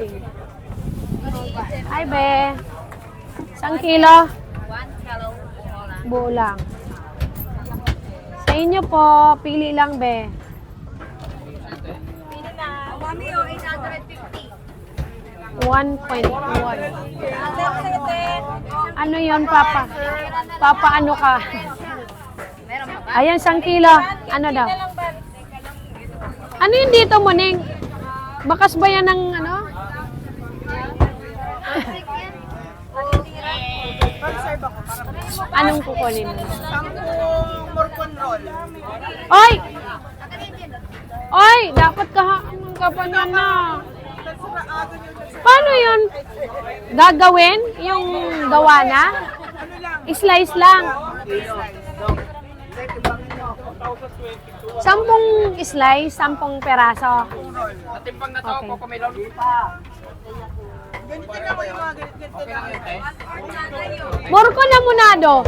sige. Ay, be. 1 kilo? 1 kilo Buo lang. Sa inyo po, pili lang, be. Pili na. Mami, 850. 1.1. Ano yon Papa? Papa, ano ka? Ayan, 1 kilo. Ano daw? Ano yun dito, Muning? Bakas ba yan ng ano? Anong kukunin mo? 10 morcon roll. Oy! Oy! Dapat ka pa niyan na. Paano yun? Gagawin? Yung gawa na? Slice lang. 10 slice, 10 peraso. Okay. Ganito lang ko yung mga ganito lang. Morco na munado.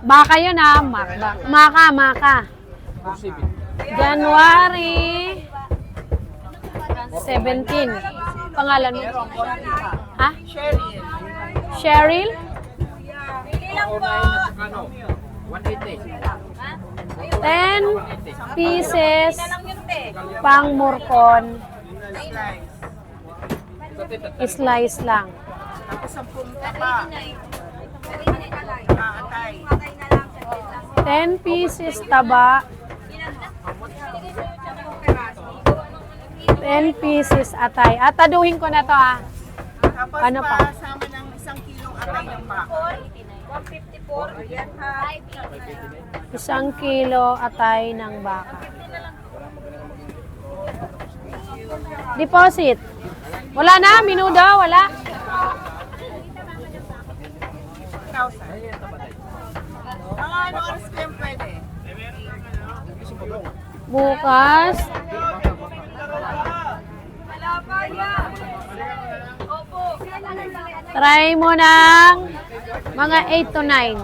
Baka yun ha. Maka. January 17. Pangalan mo? Ha? Cheryl? Pili lang po. 10 pieces pang morcon. Slice lang. Tapos 10 tapa. Atay. 10 pieces taba. 10 pieces atay. Ataduhin ko na to ha. Tapos Ano pa? sama ng 1 kilong atay ng baka. 154. Ayan ha. 1 kilo atay ng baka. Deposit. Wala na, minudo, wala. 1,000. Mga ano oras ko yung pwede? Bukas. Try mo ng mga 8 to 9.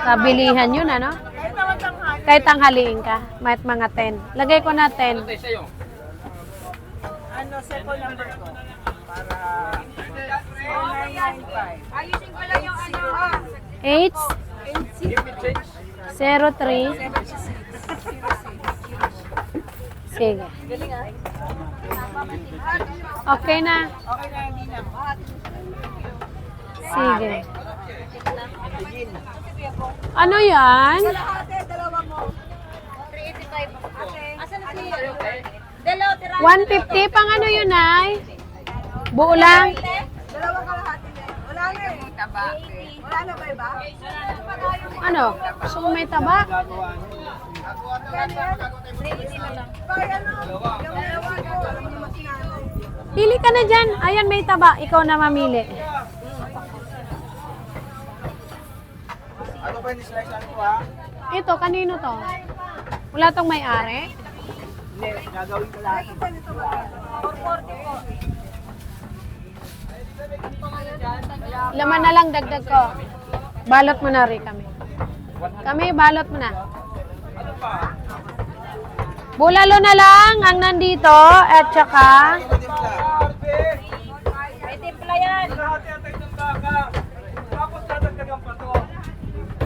Kabilihan yun, ano? Kahit naman tanghali. Kahit tanghaliin ka, may mga 10. Lagay ko na 10. Ano, cellphone number ko? Para 0995. Ayusin ko lang yung ano. 8 03. Sige. Okay na. Okay na, hindi na. Sige. Ano yan? Ate, dalawa mo. 385. Ate. Asan na si Dalawa, tira. 150 pang ano yun ay? Buo lang. Dalawa kalahati na. Wala na eh. Taba. Wala na ba iba? Ano? Gusto mo may taba? Pili ka na dyan. Ayan, may taba. Ikaw na mamili. Ano ba yung slice ano ko ha? Ito, kanino to? Wala tong may-ari? Hindi, gagawin ko lahat. Laman na lang, dagdag ko. Balot mo na rin kami. Kami, balot mo na. Bulalo na lang ang nandito at saka May timpla yan.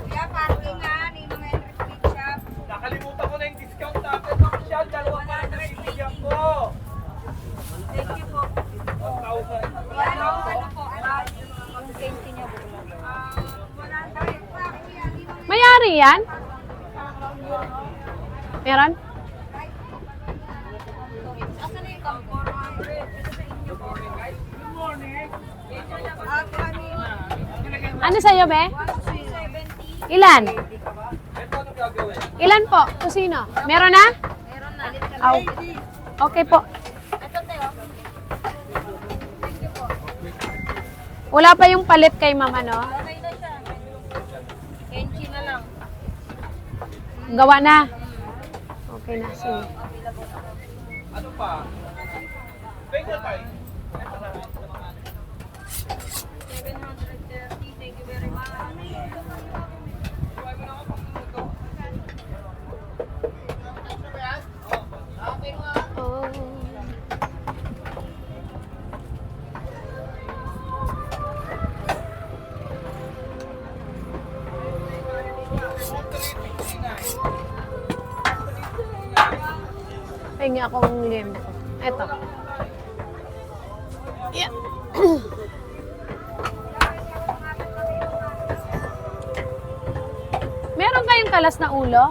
Kaya parking nga, ni mga street shop. Nakalimutan ko na yung discount natin. Makisyal, dalawa pa rin nabibigyan ko. Thank you po. 1,000. Ano po? Ang safety niya po. may-ari yan? Meron? Asan na yung kampor? Ano sa'yo, be? 170. Ilan? Ilan po? Kusino? Meron na? Meron na. Aw. Okay po. Ito tayo. Wala pa yung palit kay mama, no? Okay na siya. Kenchi na lang. Gawa na. Okay na, sige. Ano pa? Bagel pie. 730. Thank you very much. Oh. Hingi akong liempo. Eto. Yeah. Meron kayong kalas na ulo?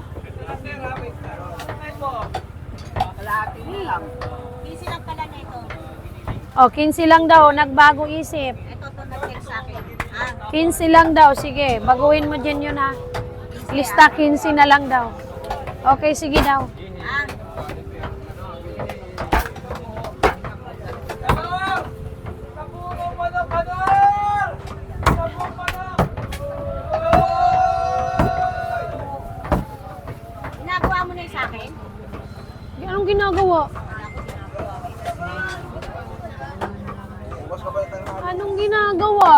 Busy lang pala na ito. O, 15 lang daw. Nagbago isip. Ito to nag-text sa akin. 15 lang daw. Sige, baguhin mo dyan yun ha. Lista 15 na lang daw. Okay, sige daw. Ginagawa mo na yung sa akin? Anong ginagawa? Anong ginagawa?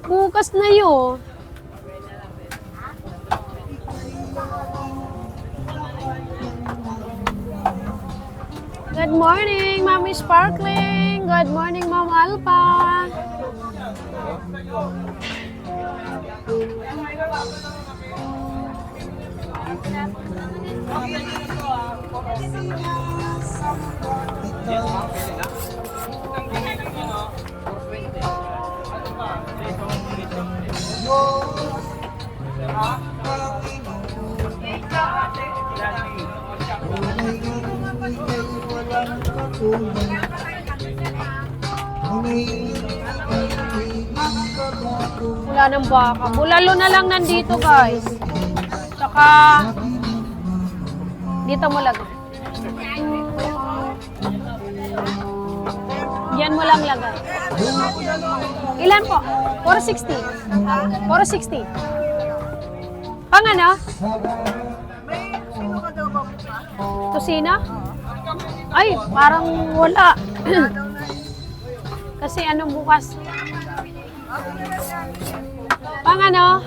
Bukas na yun. Good morning, Mommy Sparkling. Good morning, Mom Alpa. Wala ng baka. Bulalo na lang nandito, guys. Tsaka, dito mo lagay. Diyan mo lang lagay. Ilan po? 460. 460. Pang ano? Tusina? Ay, parang wala. Kasi ano bukas? Pang ano?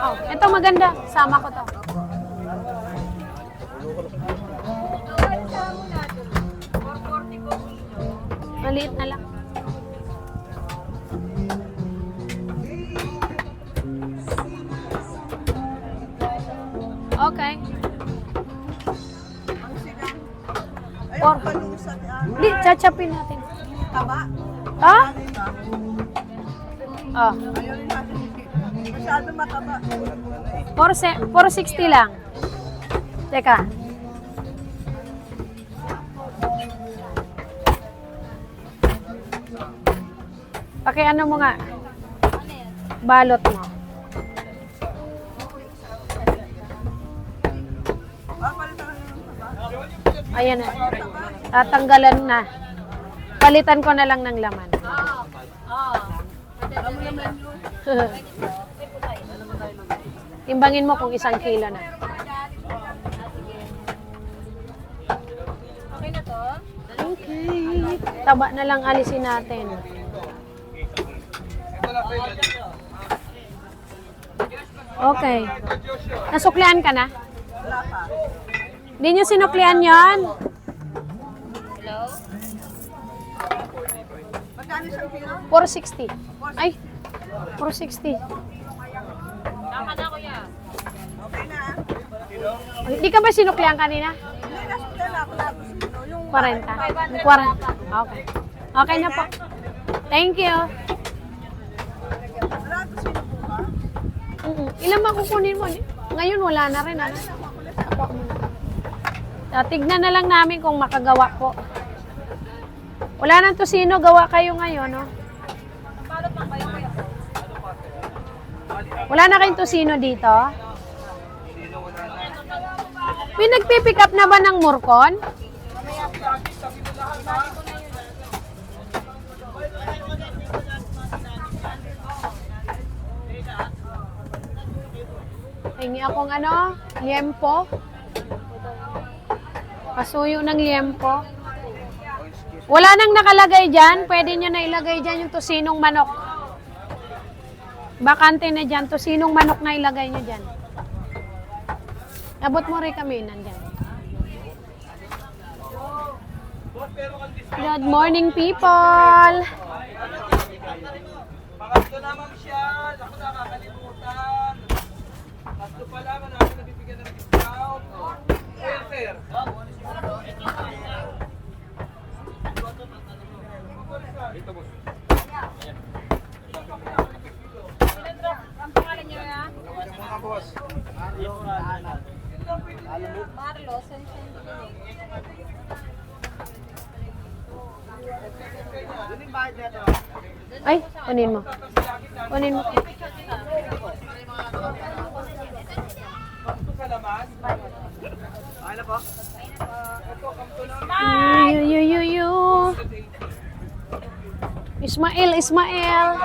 Oh, ito maganda. Sama ko to. Maliit na lang. Okay. Or, di, chachapin natin. Taba? Ha? Oh. Masyado mataba. 460 lang. Teka. Ano mo nga? Balot mo. Ayan na. Tatanggalan na. Palitan ko na lang ng laman. Timbangin mo kung 1 kilo na. Okay na to? Okay. Taba na lang alisin natin. Okay. Nasuklian ka na? Wala pa. Hindi nyo sinuklian yon? Hello? Magkano siyang kilo? 460. Ay, 460. Tama na kuya. Okay na. Hindi ka ba sinuklian kanina? Hindi, nasuklian ako tapos yung 40. 40. Okay. Okay na po. Thank you. wala to sino po ba? Ilan ba kukunin mo? Ngayon wala na rin. Ano? Ako muna. Tignan na lang namin kung makagawa po. Wala nang tusino, gawa kayo ngayon, no? Wala na kayong tusino dito? May nagpipick up na ba ng Murcon? Hingi akong ano, liempo. Pasuyo ng liempo. Wala nang nakalagay dyan. Pwede nyo na ilagay dyan yung tusinong manok. Bakante na dyan. Tusinong manok na ilagay nyo dyan. Abot mo rin kami. Nandyan. Good morning, people! Pangatlo na, Ma'am Sian. Ako nakakalimutan. Tatlo pa lang, namin nabibigyan ng discount. sir. Dito, boss. Ang pangalan niyo ya? Mga boss. Marlo, Sensen. Ay, kunin mo. Kunin mo. Kamto sa laman. Ay na po. Ito, kamto na. Yu. Ismael. Yes, ma'am.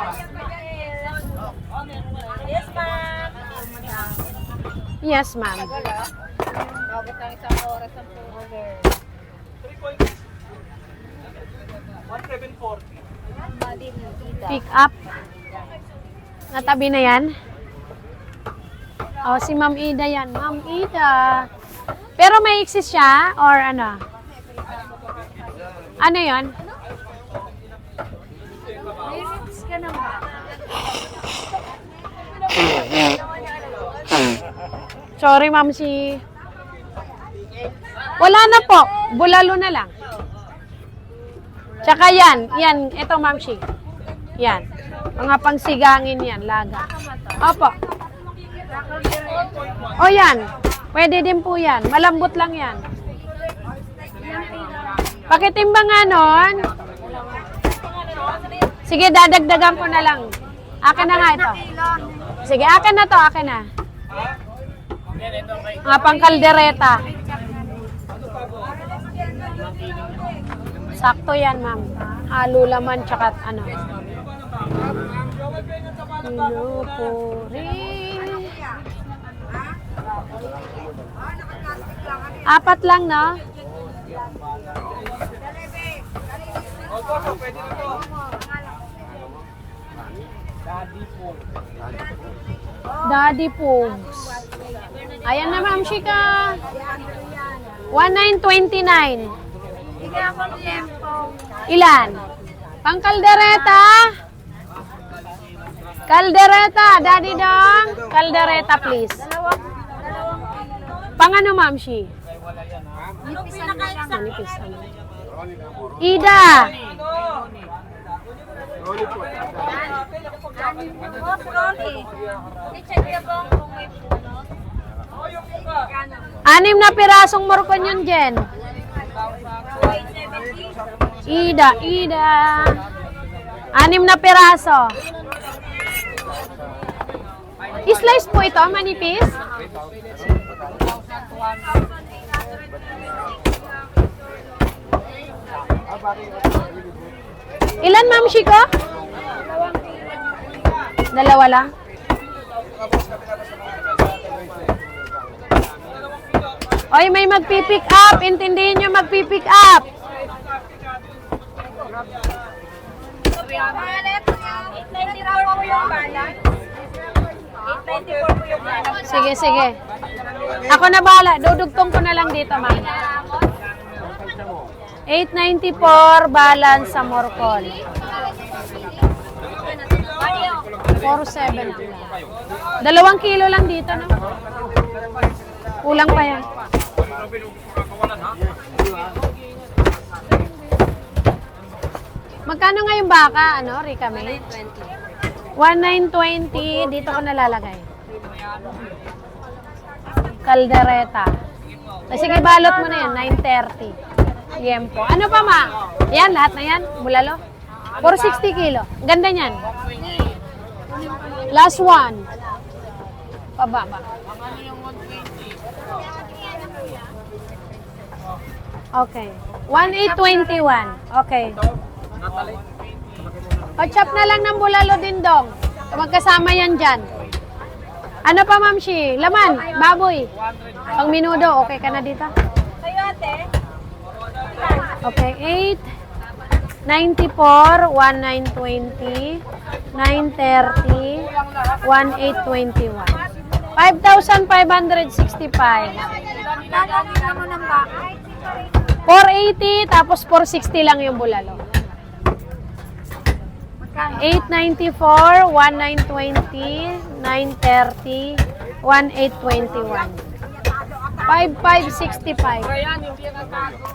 Yes, ma'am. Babot ang isang oras ang order. 1740. Madin, tita. Pick up. Natabi na yan. Oh, si Ma'am Ida yan. Ma'am Ida. Pero may exist siya? Or ano? Ano yon? May exist ka naman. Sorry, Ma'am si... Wala na po. Bulalo na lang. Tsaka yan. Ito, Ma'am si. Yan. Mga pangsigangin yan. Laga. Opo. O yan. Pwede din po yan. Malambot lang yan. Pakitimbang nga nun. Sige, dadagdagan ko na lang. Akin na nga ito. Sige, akin na to. Akin na. Mga pangkaldereta. Sakto yan, ma'am. Halo laman, tsaka ano. Pinupuri. Apat lang, no? Opo, pwede na to. Daddy Pogs. Ayan na, ma'am Shika. 1929. Ilan? Pangkaldereta? Kaldereta, Daddy Dong. Kaldereta, please. Pang ano, ma'am Shi? Manipis, ano? Ida. Boss Rolly. I-check niyo bang kung may puno? Oh, yung iba. 6 na pirasong morcon yun, Jen. Ida. 6 na piraso. I-slice po ito, manipis. Ilan, Ma'am Shiko? 2 lang. Oy, may magpipick up. Intindihin nyo magpipick up. Sige. Ako na bahala. Dudugtong ko na lang dito, ma'am. 894 balance sa Morcon. 47 lang. 2 kilo lang dito, no? Kulang pa yan. Magkano nga yung baka, ano, Rika May? 1920. Dito ko nalalagay. Kaldereta. Sige, balot mo na yan. 930. Liempo. Ano pa, ma? Yan, lahat na yan. Bulalo. 460 kilo. Ganda niyan. Last one. Pababa. Okay. 1821. Okay. O, chop na lang ng bulalo din, Dong. Magkasama yan dyan. Ano pa, Ma'am Shi? Laman, baboy. Pang minudo, okay ka na dito? Kayo ate? Okay, 894, 1920, 930, 1821. 5,565. Lalagyan ka mo ng baka. 480, tapos 460 lang yung bulalo. 894, 1920, 930, 1821. 5,565. Ayan, yung pinagago.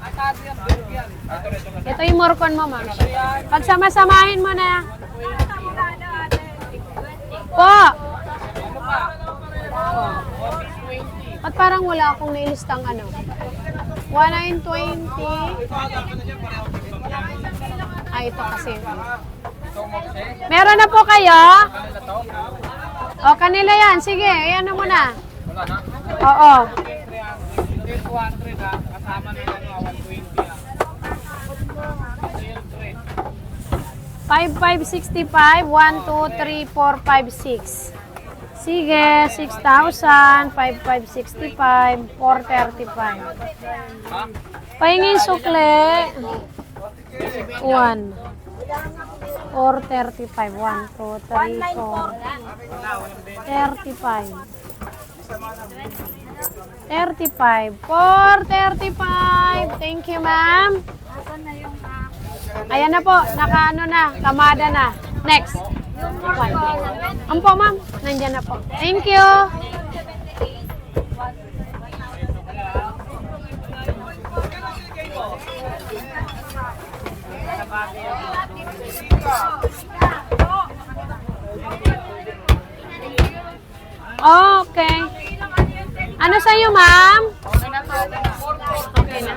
Atago yan, bilog yan. Ito yung morcon mo, ma'am. Pagsama-samahin mo na. Po! Ano pa? Office 20. At parang wala akong nailistang ano. 1920. Ito kasi. Meron na po kayo? O, kanila yan. Sige, ayan na muna. Wala na? Oo. Hindi 200 ha. Kasama na yung 120 ha. Sales rate. 5,565. 1, 2, 3, 4, 5, 6. Sige, 6,000. 5,565. 435. Ha? Pahingin sukle. 1. 435. 1, 2, 3, 4. 35. 35. 435. Thank you, ma'am. Ayan na po. Nakaano na. Kamada na. Next. Ampo, ma'am. Nandyan na po. Thank you. Okay. Ano sa'yo, ma'am? Okay na to. Okay na.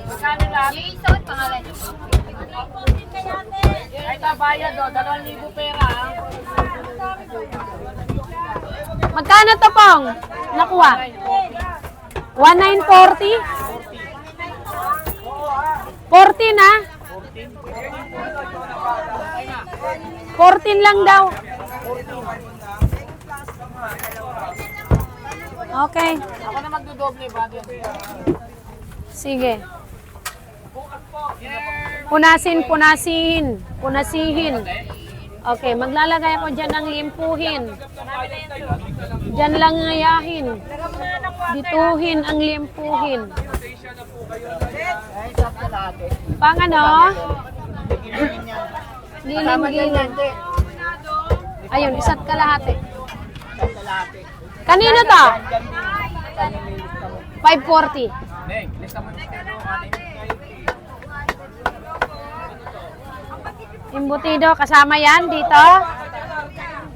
Magkano lang? Yung isot, pangalan. Ay, tabayad o. 2,000 pera ha. Magkano to, Pong? Nakuha? 1940? 14 na? 14 lang daw. Okay. Ako na magdodoble ba? Sige. Punasihin. Okay, maglalagay ako dyan ng limpuhin. Dyan lang ngayahin. Dituhin ang limpuhin. Pang ano? Giling-giling. Ayun, isa't kalahati. Kanino to? 540. Neng, lista mo na kayo. Imbutido, kasama yan dito?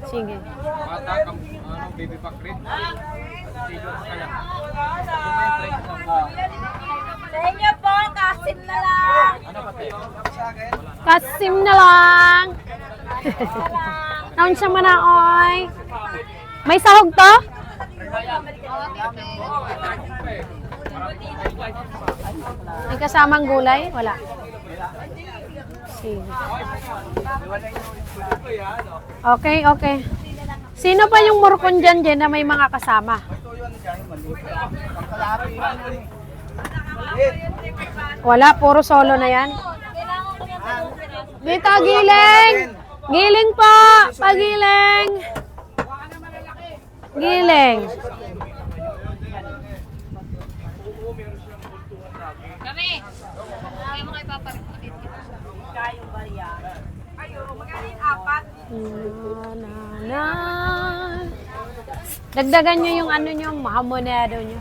Sige. Bata kang baby back rin. Tigo pa kaya. Sa inyo po, kasim na lang. Ano ba tayo? Kasim na lang. Naon siya manaoy. May sahog to? May kasamang gulay? Wala. Sige. Okay, okay. Sino pa yung morcon dyan na may mga kasama? Wala, puro solo na yan. Dito, giling! Giling po! Pagiling! Giling! Kami. Kaya mo kayo paparit-parit. Kayong bariya. Ayo, magaling apat. Na. Dagdagan nyo yung ano nyo, mahamonado nyo.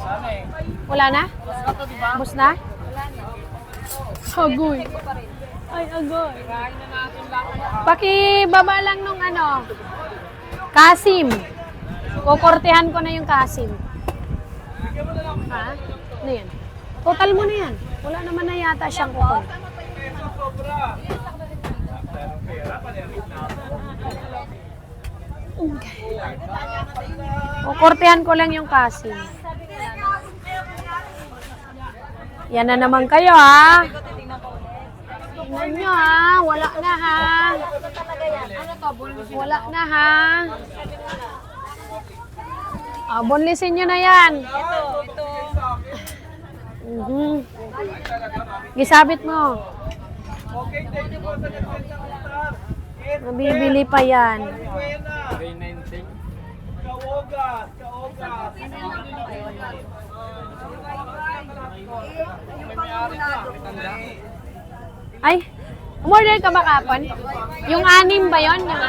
Sana eh. Wala na? Gusto to, di ba? Bus na? Agoy. Ay, agoy. Kain na natin lang. Pakibaba lang nung ano. Kasim. Kukortehan ko na yung Kasim. Ha? Ano yan? Total mo na yan. Wala naman na yata siyang kukul. Okay. Kukortehan ko lang yung Kasim. Yan na naman kayo, ha? Tingnan nyo, ha? Wala na, ha? Wala na, ha? Bonlisin nyo na yan. Ito. Gisabit mo. Okay, thank you po sa nagpensya ko, sir. Nabibili pa yan. 390. Kaogas. Ay, umorder ka ba kapon? Yung 6 ba yon? Yung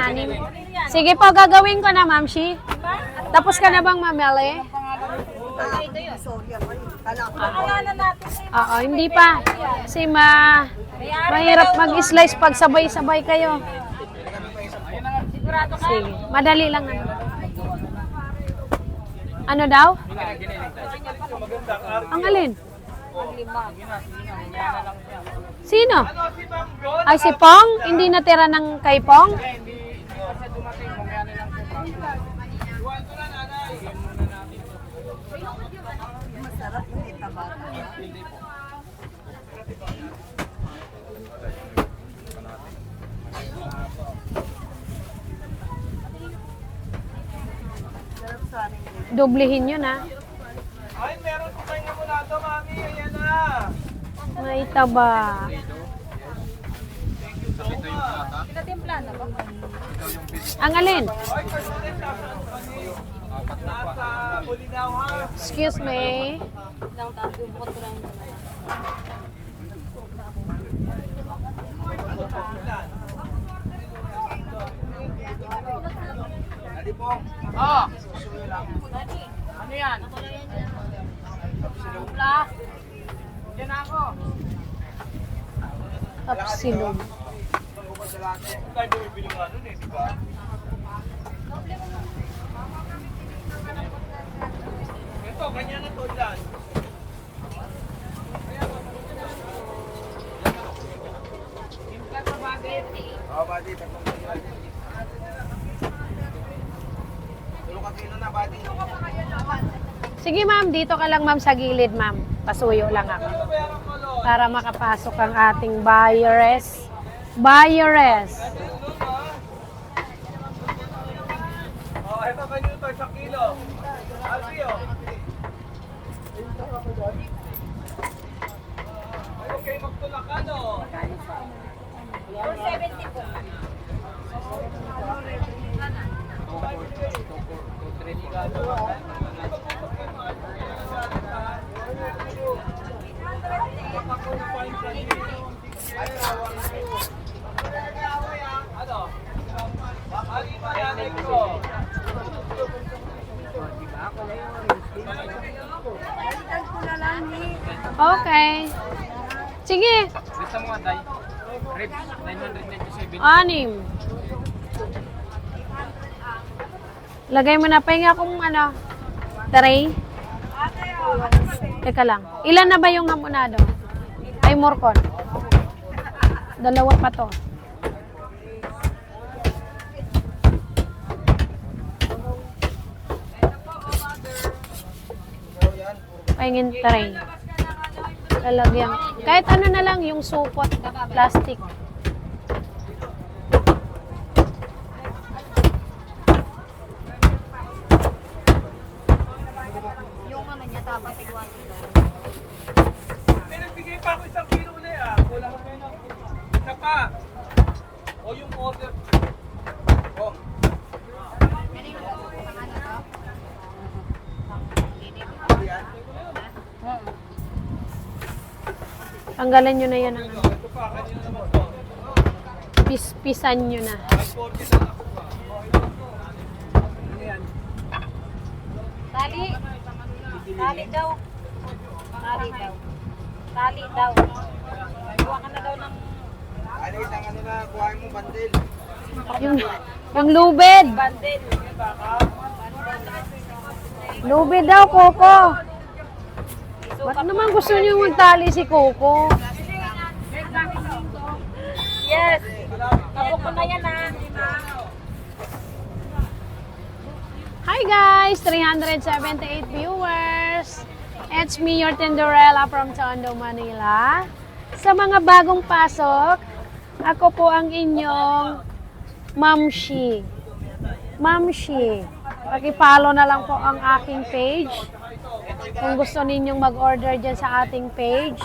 6? Sige po, gagawin ko na, Ma'am Shi. Tapos ka na bang mamali? Pangalan natin eh. Oo, hindi pa. Kasi mahirap mag-slice pag sabay-sabay kayo. Sigurado ka? Sige, madali lang naman. Ano daw? Ang alin? Sino? Ano si Ma'am Gon? Ay, si Pong? Hindi natira ng kay Pong? Hindi pa siya dumating. Mamaya na lang po. Iwan ko na, nanay. Dublihin yun, ha? Ay, meron po kayong amulato, mami. Ayan na. May taba. Pinatimpla na ba? Ang alin? Ay, personal sa nasa Bulinaw, ha? Excuse me. Lang tayo yung potrang. Dali po. Ah. Ano yan? Timpla. Diyan na ako. Tapsilog. Tayo bumibili nga nun eh, di ba? Ito, ganyan na to dyan. Oo, buddy. Tulong ka kilo na, buddy. Sige, ma'am. Dito ka lang, ma'am, sa gilid, ma'am. Pasuyo lang ako. Ano bayaran ko, Lord? Para makapasok ang ating buyeress. Buyeress. Oh, ito ganyan to, 1 kilo. Alfio. Okay, magtulak ka, no? 470 po. Ano? Bakali ba yan ko? Okay. Sige. Gusto mo, Day? Ribs, 997. 6. Lagay mo na. Pahinga kung ano. Tray. Teka lang. Ilan na ba yung hamonado? Ay, morcon. 2 pa to. Pahingin tray. Lalagyan. Kahit ano na lang yung supot. Plastic. Yung ano niya, dapat iguan. May nagbigay pa ako 1 kilo ulit ah. Kulang pa yun. Isa pa. O yung order. Oh. Tanggalan nyo na yan. Ang Ito pa, kanina naman to. pispisan nyo na. 540 na ako pa. Ano yan? Tali. Tali daw. Tali daw. Tali daw. Kuha ka na daw ng... Ano isang ano na, kuhain mo bandil. Yung lubid. Bandel. Lubid daw, Coco. Ba't naman gusto niyo magtali si Coco? Yes. Tabok ko na yan ha. Hi guys! 378 viewers! It's me, your Tinderella from Tondo, Manila. Sa mga bagong pasok, ako po ang inyong Mamshi. Mamshi. Paki-follow na lang po ang aking page. Kung gusto ninyong mag-order dyan sa ating page,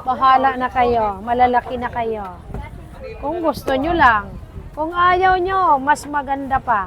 bahala na kayo. Malalaki na kayo. Kung gusto nyo lang. Kung ayaw nyo, mas maganda pa.